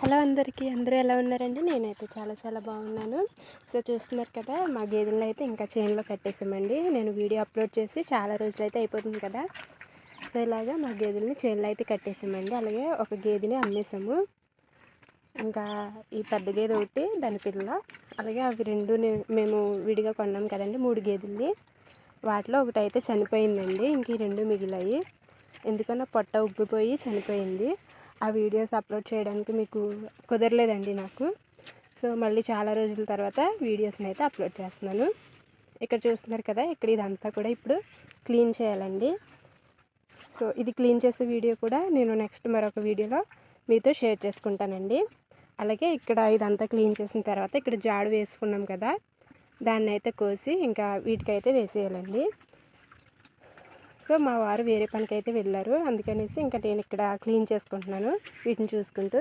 Hello అందరికీ, అందరూ ఎలా ఉన్నారండి? నేనైతే చాలా బాగున్నాను. సో చూస్తున్నారు కదా, మా గేదెలను అయితే ఇంకా చైన్లో కట్టేసామండి. నేను వీడియో అప్లోడ్ చేసి చాలా రోజులైతే అయిపోతుంది కదా. సో ఇలాగా మా గేదెలని చైన్లో అయితే కట్టేసామండి. అలాగే ఒక గేదెని అమ్మేసాము. ఇంకా ఈ పెద్ద గేదె ఒకటి, దాని పిల్ల, అలాగే అవి రెండు మేము విడిగా కొన్నాం కదండి, 3 గేదెల్ని. వాటిలో ఒకటైతే చనిపోయిందండి, ఇంక ఈ 2 మిగిలాయి. ఎందుకన్నా పొట్ట ఉబ్బిపోయి చనిపోయింది. ఆ వీడియోస్ అప్లోడ్ చేయడానికి మీకు కుదరలేదండి నాకు. సో మళ్ళీ చాలా రోజుల తర్వాత వీడియోస్ని అయితే అప్లోడ్ చేస్తున్నాను. ఇక్కడ చూస్తున్నారు కదా, ఇక్కడ ఇదంతా కూడా ఇప్పుడు క్లీన్ చేయాలండి. సో ఇది క్లీన్ చేసే వీడియో కూడా నేను నెక్స్ట్ మరొక వీడియోలో మీతో షేర్ చేసుకుంటానండి. అలాగే ఇక్కడ ఇదంతా క్లీన్ చేసిన తర్వాత ఇక్కడ జాడు వేసుకున్నాం కదా, దాన్ని అయితే కోసి ఇంకా వీటికైతే వేసేయాలండి. సో మా వారు వేరే పనికైతే వెళ్ళారు, అందుకనేసి ఇంకా నేను ఇక్కడ క్లీన్ చేసుకుంటున్నాను వీటిని చూసుకుంటూ.